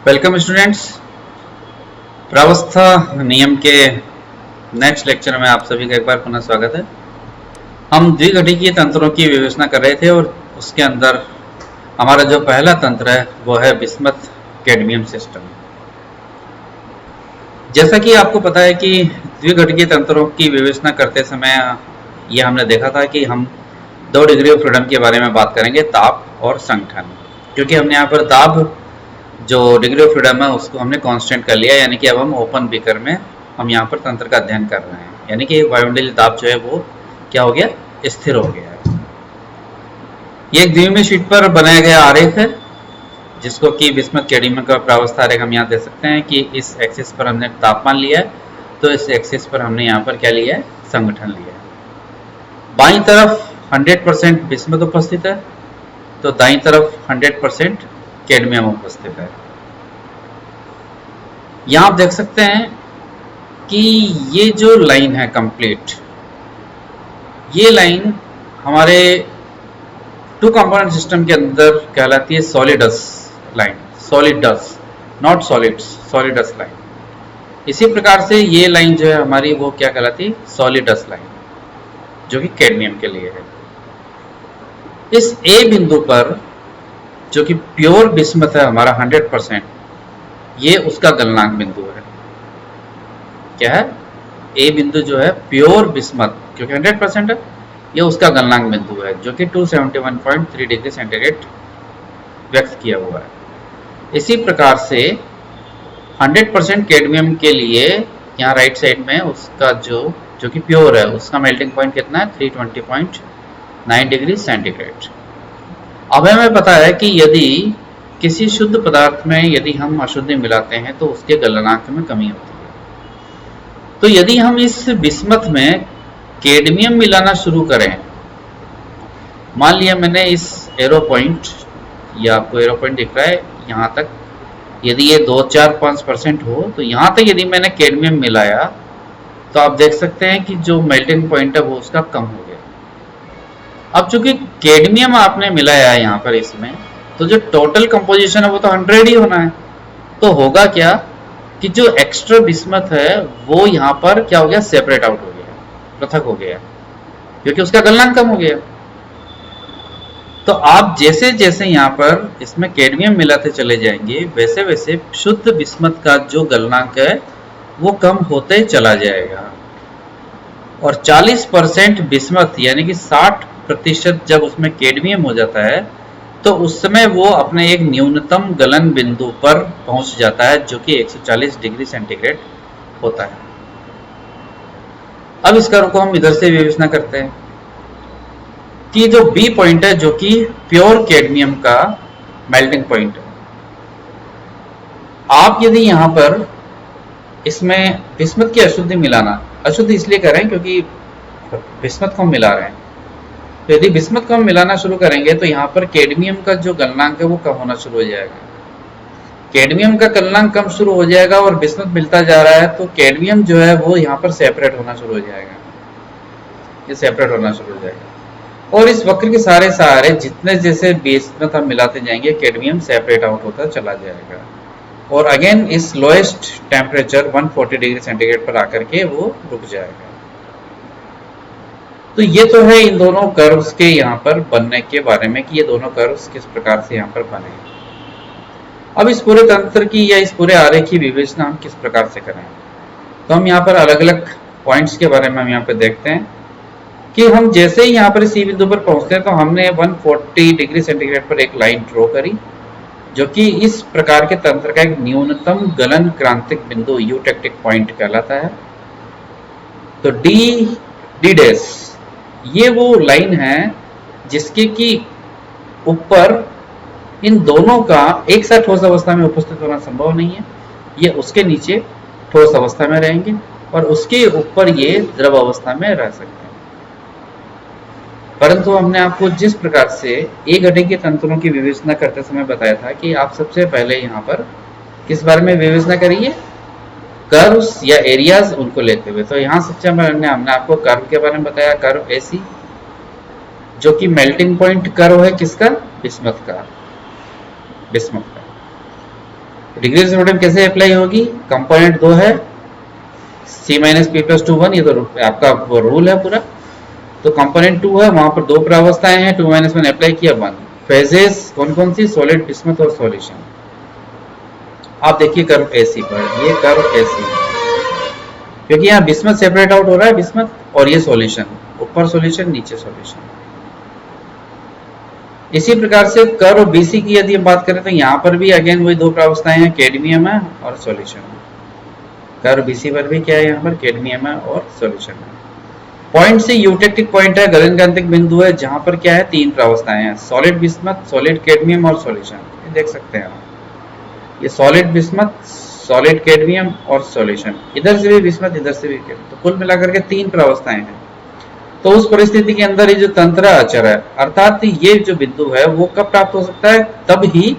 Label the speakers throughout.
Speaker 1: Welcome students. प्रावस्था नियम के next lecture में आप सभी का एक बार पुनः स्वागत है। हम द्विघटिकीय तंत्रों की विवेचना कर रहे थे और उसके अंदर हमारा जो पहला तंत्र है वो है बिस्मथ कैडमियम सिस्टम। जैसा कि आपको पता है कि द्विघटिकीय तंत्रों की विवेचना करते समय ये हमने देखा था कि हम 2 डिग्री ऑफ फ्रीडम के बारे में बात करेंगे, ताप और संगठन। क्योंकि हमने यहाँ पर ताप जो डिग्री ऑफ फ्रीडम है उसको हमने कांस्टेंट कर लिया, यानी कि अब हम ओपन बीकर में हम यहाँ पर तंत्र का अध्ययन कर रहे हैं, यानी कि वायुमंडलीय दाब जो है वो क्या हो गया, स्थिर हो गया है। ये एक द्विमीय शीट पर बनाया गया आरेख है जिसको कि बिस्मथ कैडमियम का प्रावस्था आरेख हम यहाँ दे सकते हैं कि इस एक्सिस पर हमने तापमान लिया है, तो इस एक्सिस पर हमने यहाँ पर क्या लिया है, संगठन लिया है। बाईं तरफ 100% बिस्मथ उपस्थित है, तो दाईं तरफ 100% कैडमियम उपस्थित है। यहाँ आप देख सकते हैं कि ये जो लाइन है कंप्लीट, ये लाइन हमारे 2 कंपोनेंट सिस्टम के अंदर कहलाती है solids line, solids not solids, solids line. इसी प्रकार से ये लाइन जो है हमारी वो क्या कहलाती है, सॉलिडस लाइन, जो कि कैडमियम के लिए है। इस ए बिंदु पर जो कि प्योर बिस्मथ है हमारा 100%, ये उसका गलनांक बिंदु है। क्या है, ए बिंदु जो है प्योर बिस्मथ, क्योंकि 100% है, ये उसका गलनांक बिंदु है जो कि 271.3 डिग्री सेंटीग्रेड व्यक्त किया हुआ है। इसी प्रकार से 100% कैडमियम के लिए यहाँ राइट साइड में उसका जो कि प्योर है उसका मेल्टिंग पॉइंट कितना है, 320.9 डिग्री सेंटीग्रेड। अब हमें पता है कि यदि किसी शुद्ध पदार्थ में यदि हम अशुद्धि मिलाते हैं तो उसके गलनांक में कमी होती है। तो यदि हम इस बिस्मथ में कैडमियम मिलाना शुरू करें, मान लिया मैंने इस एरो पॉइंट, ये आपको एरो पॉइंट दिख रहा है, यहाँ तक यदि ये 2-4-5% हो, तो यहाँ तक यदि मैंने कैडमियम मिलाया तो आप देख सकते हैं कि जो मेल्टिंग पॉइंट है वो उसका कम हो गया। अब चूंकि कैडमियम आपने मिलाया है यहाँ पर इसमें, तो जो टोटल कंपोजिशन है वो तो 100 ही होना है। तो होगा क्या कि जो एक्स्ट्रा बिस्मथ है वो यहाँ पर क्या हो गया, सेपरेट आउट हो गया, पृथक हो गया, क्योंकि उसका गलनांक कम हो गया। तो आप जैसे जैसे यहाँ पर इसमें कैडमियम मिलाते चले जाएंगे वैसे वैसे शुद्ध बिस्मथ का जो गलनांक है वो कम होते चला जाएगा। और 40% बिस्मथ यानी कि 60% जब उसमें कैडमियम हो जाता है तो उस समय वो अपने एक न्यूनतम गलन बिंदु पर पहुंच जाता है जो कि 140 डिग्री सेंटीग्रेड होता है। अब इस कर्व को हम इधर से विवेचना करते हैं कि जो बी पॉइंट है जो कि प्योर कैडमियम का मेल्टिंग पॉइंट है। आप यदि यहाँ पर इसमें बिस्मथ की अशुद्धि मिलाना, अशुद्ध इसलिए कर रहे हैं क्योंकि बिस्मथ को हम मिला रहे हैं, तो यदि बिस्मथ को हम मिलाना शुरू करेंगे तो यहाँ पर कैडमियम का जो गलनांक है वो कम होना शुरू हो जाएगा। कैडमियम का गलनांक कम शुरू हो जाएगा और बिस्मथ मिलता जा रहा है, तो कैडमियम जो है वो यहाँ पर सेपरेट होना शुरू हो जाएगा, ये सेपरेट होना शुरू हो जाएगा। और इस वक्र के सारे सहारे जितने जैसे बिस्मथ हम मिलाते जाएंगे कैडमियम सेपरेट आउट होता चला जाएगा और अगेन इस लोएस्ट टेम्परेचर 140 डिग्री सेंटीग्रेड पर आकर के वो रुक जाएगा। तो ये तो है इन दोनों कर्व्स के यहाँ पर बनने के बारे में कि ये दोनों कर्व्स किस प्रकार से यहाँ पर बने। अब इस पूरे तंत्र की या इस पूरे आरेख की विवेचना हम किस प्रकार से करें, तो हम यहाँ पर अलग अलग पॉइंट्स के बारे में हम यहाँ पर देखते हैं कि हम जैसे ही यहाँ पर सी बिंदु पर पहुंचते हैं तो हमने 140 डिग्री सेंटीग्रेड पर एक लाइन ड्रॉ करी जो कि इस प्रकार के तंत्र का एक न्यूनतम गलन क्रांतिक बिंदु यूटेक्टिक पॉइंट कहलाता है। तो डी डैश ये वो लाइन है जिसके कि ऊपर इन दोनों का एक साथ ठोस अवस्था में उपस्थित होना संभव नहीं है, ये उसके नीचे ठोस अवस्था में रहेंगे और उसके ऊपर ये द्रव अवस्था में रह सकते हैं। परंतु हमने आपको जिस प्रकार से ए घटिकीय तंत्रों की विवेचना करते समय बताया था कि आप सबसे पहले यहाँ पर किस बारे में विवेचना करिए, कर्व्स या एरियाज उनको लेते हुए। तो यहाँ सबसे पहले हमने आपको कर्व के बारे में बताया, कर्व एसी जो कि मेल्टिंग पॉइंट कर्व है किसका, बिस्मथ का। डिग्री ऑफ फ्रीडम कैसे अप्लाई होगी? कंपोनेंट 2 है C-P+2 1, ये तो आपका रूल है पूरा। तो कंपोनेंट 2 है, वहां पर दो प्रावस्थाएं हैं, 2-1 अप्लाई किया 1। फेजेस कौन कौन सी? सॉलिड, बिस्मथ और सॉल्यूशन। आप देखिए कर्व AC पर, ये कर्व AC, क्योंकि यहाँ बिस्मथ सेपरेट आउट हो रहा है, बिस्मथ, और ये सॉल्यूशन, ऊपर सॉल्यूशन नीचे सॉल्यूशन। इसी प्रकार से कर्व BC की यदि हम बात करें तो यहाँ पर भी अगेन वही दो प्रावस्थाएं हैं, कैडमियम है और सॉल्यूशन है। कर्व BC पर भी क्या है? यहाँ पर कैडमियम है और सॉल्यूशन है। पॉइंट से यूटेक्टिक पॉइंट है, गलनकांतिक बिंदु है, जहां पर क्या है? तीन प्रावस्थाएं हैं, सॉलिड बिस्मथ, सॉलिड कैडमियम और सॉल्यूशन। ये देख सकते हैं आप, ये सॉलिड बिस्मथ, सॉलिड कैडमियम और सॉल्यूशन। इधर से भी बिस्मथ, इधर से भी कैडमियम, तो कुल मिलाकर के तीन प्रावस्थाएं हैं। तो उस परिस्थिति के अंदर ये जो तंत्र अचर है, अर्थात ये जो बिंदु है वो कब प्राप्त हो सकता है? तब ही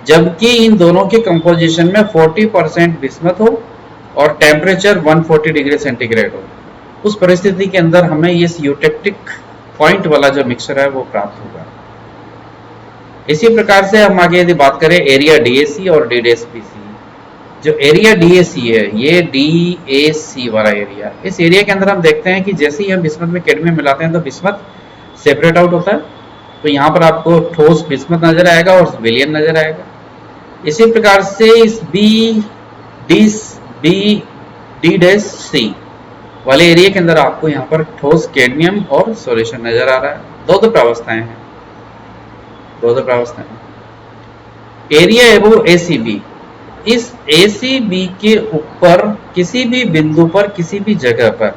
Speaker 1: जबकि इन दोनों के कंपोजिशन में 40% बिस्मथ हो और टेम्परेचर 140 डिग्री सेंटीग्रेड हो। उस परिस्थिति के अंदर हमें ये यूटेक्टिक पॉइंट वाला जो मिक्सचर है वो प्राप्त होगा। इसी प्रकार से हम आगे यदि बात करें एरिया DAC और DDSPC, जो एरिया DAC है, ये DAC वाला एरिया, इस एरिया के अंदर हम देखते हैं कि जैसे ही हम बिस्मथ में कैडमियम मिलाते हैं तो बिस्मथ सेपरेट आउट होता है। तो यहाँ पर आपको ठोस बिस्मथ नजर आएगा और विलयन नजर आएगा। इसी प्रकार से इस DDC वाले एरिया के अंदर आपको यहाँ पर ठोस कैडमियम और सॉल्यूशन नजर आ रहा है। दो प्रावस्थाएं हैं, दो प्रावस्थाएं। एरिया है वो ACB, इस ACB के ऊपर किसी भी बिंदु पर, किसी भी जगह पर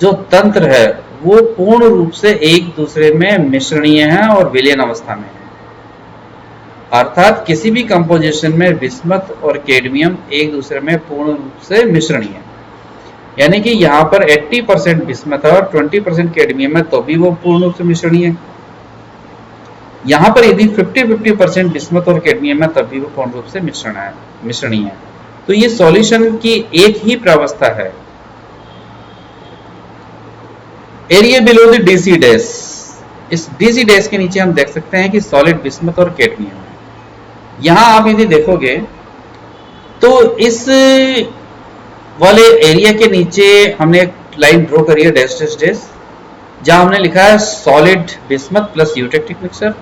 Speaker 1: जो तंत्र है वो पूर्ण रूप से एक दूसरे में मिश्रणीय है और विलयन अवस्था में है। अर्थात किसी भी कंपोजिशन में बिस्मथ और कैडमियम एक दूसरे में पूर्ण रूप से मिश्रणीय है, यानी कि यहाँ पर 80% बिस्मथ है और 20% कैडमियम है, तो भी वो पूर्ण रूप से मिश्रणीय है। यहाँ पर यदि 50-50% बिस्मथ और कैडमियम है, तब भी वो पूर्ण रूप से मिश्रणीय है। तो ये सॉल्यूशन की एक ही प्रावस्था है। Area below the DC dash, इस DC डैश के नीचे हम देख सकते हैं कि सॉलिड बिस्मथ और कैडमियम है। यहाँ आप यदि देखोगे तो इस वाले एरिया के नीचे हमने एक लाइन ड्रॉ करी है, डैश डैश डैश, जहां हमने लिखा है solid bismuth plus eutectic mixture,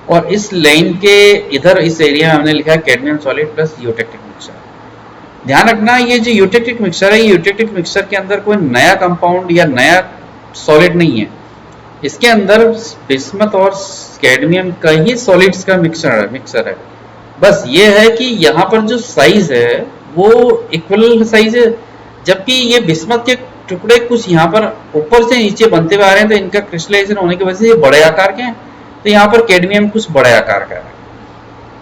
Speaker 1: और इस लाइन के इधर इस एरिया में हमने लिखा है cadmium solid plus eutectic mixture. ध्यान रखना, ये जो यूटेक्टिक मिक्सचर है, ये यूटेक्टिक मिक्सचर के अंदर कोई नया कंपाउंड या नया सॉलिड नहीं है। इसके अंदर बिस्मथ और कैडमियम का ही सॉलिड्स का मिक्सचर है। बस ये है कि यहाँ पर जो साइज है वो इक्वल साइज है, जबकि ये बिस्मथ के टुकड़े कुछ यहाँ पर ऊपर से नीचे बनते हुए आ रहे हैं, तो इनका क्रिस्टलाइजेशन होने की वजह से ये बड़े आकार के हैं। तो यहाँ पर कैडमियम कुछ बड़े आकार का है,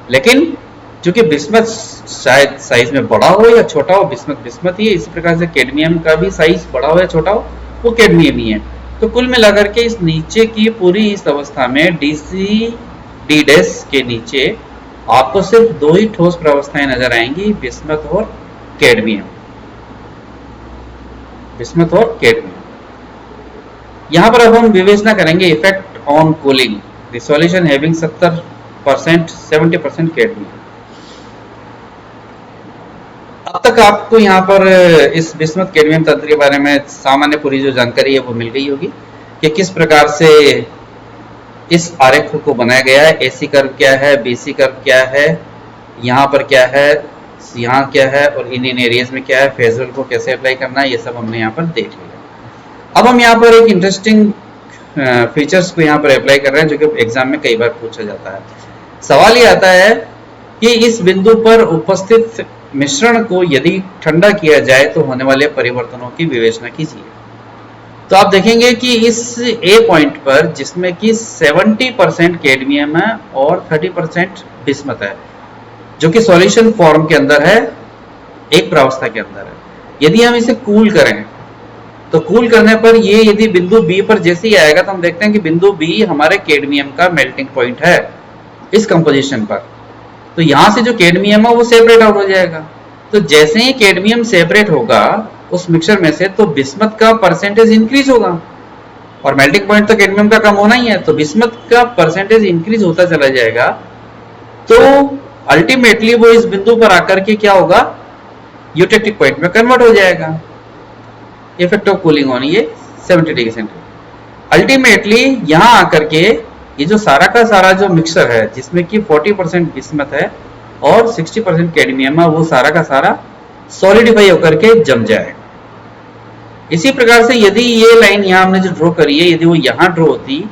Speaker 1: लेकिन चूंकि बिस्मथ शायद साइज में बड़ा हो या छोटा हो, बिस्मथ ही है, इसी प्रकार से कैडमियम का भी साइज बड़ा हो या छोटा हो, वो कैडमियम ही है। तो कुल मिलाकर के इस नीचे की पूरी इस अवस्था में D डैश के नीचे आपको सिर्फ दो ही ठोस प्रावस्थाएं नजर आएंगी, बिस्मथ और कैडमियम, बिस्मथ और कैडमियम। यहां पर अब हम विवेचना करेंगे effect on cooling, the solution having 70% cadmium. अब तक आपको यहाँ पर इस बिस्मथ कैडमियम तंत्र के बारे में सामान्य पूरी जो जानकारी है वो मिल गई होगी कि किस प्रकार से इस आरेख को बनाया गया है। AC कर्व क्या है, BC कर्व क्या है, यहाँ पर क्या है, यहाँ क्या है, और इन एरियाज में क्या है, फेज रूल को कैसे अप्लाई करना है, ये सब हमने यहाँ पर देख लिया। अब हम यहाँ पर एक इंटरेस्टिंग फीचर्स को यहाँ पर अप्लाई कर रहे हैं, जो कि एग्जाम में कई बार पूछा जाता है। सवाल ये आता है कि इस बिंदु पर उपस्थित मिश्रण को यदि ठंडा किया जाए तो होने वाले परिवर्तनों की विवेचना कीजिए। तो आप देखेंगे कि इस A पॉइंट पर, जिसमें कि 70% कैडमियम है और 30% बिस्मथ है, जो कि सॉल्यूशन फॉर्म के अंदर है, एक प्रावस्था के अंदर है, यदि हम इसे कूल करें तो कूल करने पर ये यदि बिंदु B पर जैसे ही आएगा तो हम देखते हैं कि बिंदु B हमारे कैडमियम का मेल्टिंग पॉइंट है इस कंपोजिशन पर। तो यहां से जो कैडमियम है वो सेपरेट आउट हो जाएगा। तो जैसे ही कैडमियम सेपरेट होगा उस मिक्सचर में से, तो बिस्मथ का परसेंटेज इंक्रीज होगा, और मेल्टिंग पॉइंट तो कैडमियम का कम होना ही है, तो बिस्मथ का परसेंटेज इंक्रीज होता चला जाएगा। तो अल्टीमेटली वो इस बिंदु पर आकर के क्या होगा, यूटेक्टिक पॉइंट में कन्वर्ट हो जाएगा। इफेक्ट ऑफ कूलिंग ऑन ये 70 डिग्री सेंटीग्रेड। अल्टीमेटली यहां आकर के ये जो सारा का सारा जो मिक्सर है जिसमें कि 40% बिस्मथ है और 60% कैडमियम है, वो सारा का सारा सॉलिडिफाई होकर के जम जाएगा। इसी प्रकार से यदि ये लाइन यहाँ हमने जो ड्रॉ करी है, यदि वो यहाँ ड्रॉ होती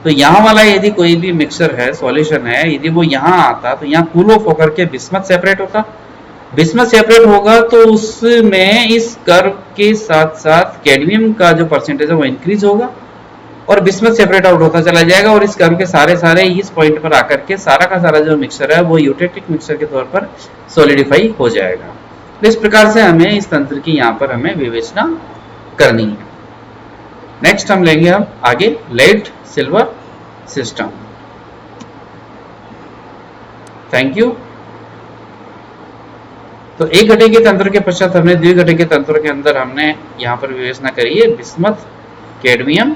Speaker 1: तो यहाँ वाला यदि कोई भी मिक्सर है, सॉल्यूशन है, यदि वो यहाँ आता तो यहाँ कूल ऑफ होकर के बिस्मथ सेपरेट होता। बिस्मथ सेपरेट होगा तो उसमें इस कर्व के साथ साथ कैडमियम का जो परसेंटेज है वो इंक्रीज होगा और बिस्मथ सेपरेट आउट होता चला जाएगा और इस कर्व के सारे सारे इस पॉइंट पर आकर के सारा का सारा जो मिक्सर है वो यूटेक्टिक मिक्सर के तौर पर सॉलिडिफाई हो जाएगा। तो इस प्रकार से हमें इस तंत्र की यहाँ पर हमें विवेचना करनी है। नेक्स्ट हम लेंगे हम आगे लेड सिल्वर सिस्टम। Thank you. तो एक घटे के तंत्र के पश्चात हमने द्विघटे के तंत्र के अंदर हमने यहाँ पर विवेचना करी है बिस्मथ, कैडमियम